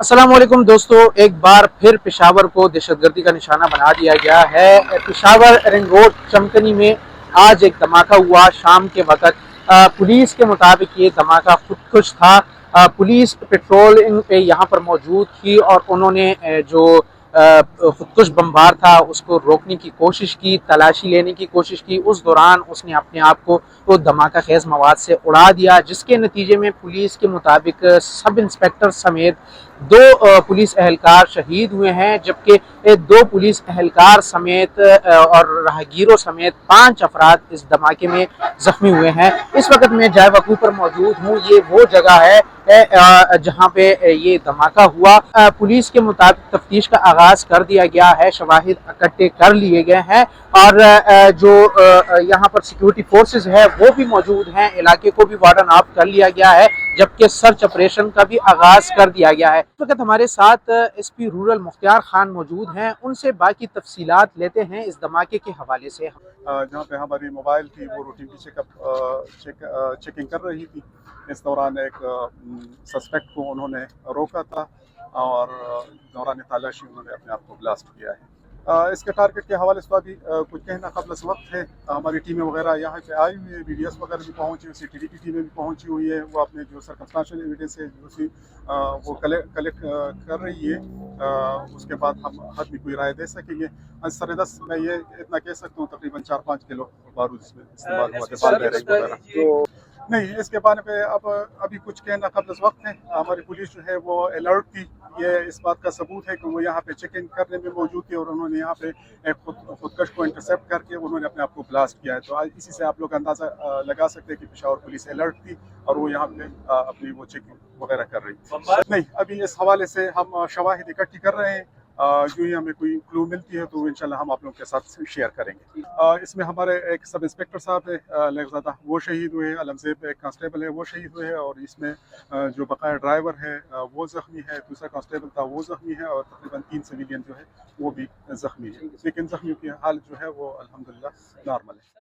अस्सलामुअलैकुम दोस्तों, एक बार फिर पेशावर को दहशतगर्दी का निशाना बना दिया गया है। पेशावर रिंग रोड चमकनी में आज एक धमाका हुआ शाम के वक्त। पुलिस के मुताबिक ये धमाका खुदकुश था। पुलिस पेट्रोलिंग पे यहाँ पर मौजूद थी और उन्होंने जो खुदकुश बमबार था उसको रोकने की कोशिश की, तलाशी लेने की कोशिश की। उस दौरान उसने अपने आप को तो धमाका खेज मवाद से उड़ा दिया, जिसके नतीजे में पुलिस के मुताबिक सब इंस्पेक्टर समेत दो पुलिस एहलकार शहीद हुए हैं, जबकि दो पुलिस एहलकार समेत और राहगीरों समेत 5 अफराद इस धमाके में जख्मी हुए हैं। इस वक्त मैं जाय वकूफ पर मौजूद हूँ। ये वो जगह है जहाँ पे ये धमाका हुआ। पुलिस के मुताबिक तफ्तीश का आगाज कर दिया गया है, शवाहिद इकट्ठे कर लिए गए हैं और जो यहाँ पर सिक्योरिटी फोर्सेस है वो भी मौजूद हैं। इलाके को भी वार्डन ऑफ कर लिया गया है, जबकि सर्च ऑपरेशन का भी आगाज कर दिया गया है। इस वक्त हमारे साथ एसपी रूरल मुख्तार खान मौजूद हैं, उनसे बाकी तफसीलात लेते हैं इस धमाके के हवाले से। जहाँ पे हमारी मोबाइल थी वो रूटीन की चेकिंग कर रही थी। इस दौरान एक सस्पेक्ट को उन्होंने रोका था और दौरान तलाशी उन्होंने अपने आप को ब्लास्ट किया है। इसके टारगेट के हवाले से अभी कुछ कहना कबल वक्त है। हमारी टीमें वगैरह यहाँ पे आई हुई है, वीडियोस वगैरह भी पहुँची हुई, CCTV की टीमें भी पहुँची हुई है। वो अपने जो सर्कमस्टेंशियल एविडेंस है उसी वो कलेक्ट कर रही है। उसके बाद हम हद में कोई राय दे सकेंगे। सरदस मैं ये इतना कह सकता हूँ तकरीबन 4-5 किलो बारूद इसमें इस्तेमाल हुआ था। नहीं, इसके बारे में अब अभी कुछ कहना कबल वक्त है। हमारी पुलिस जो है वो अलर्ट थी। ये इस बात का सबूत है कि वो यहाँ पे चेकिंग करने में मौजूद थी और उन्होंने यहाँ पे एक खुदकश को इंटरसेप्ट करके उन्होंने अपने आप को ब्लास्ट किया है। तो इसी से आप लोग अंदाज़ा लगा सकते हैं कि पेशावर पुलिस अलर्ट थी और वो यहाँ पे अपनी वो चेकिंग वगैरह कर रही थी। नहीं, अभी इस हवाले से हम शवाहिद इकट्ठी कर रहे हैं। जो ही हमें कोई क्लू मिलती है तो इंशाल्लाह हम आप लोगों के साथ शेयर करेंगे। इसमें हमारे एक सब इंस्पेक्टर साहब है लहज़ादा, वो शहीद हुए हैं। अलमज़ेब एक कांस्टेबल है वो शहीद हुए हैं और इसमें जो बकाया ड्राइवर है वो ज़ख्मी है। दूसरा कांस्टेबल था वो ज़ख्मी है और तकरीबन 3 सिविलियन जो है वो भी ज़ख्मी है। लेकिन ज़ख्मियों की हालत जो है वो अल्हम्दुलिल्लाह नॉर्मल है।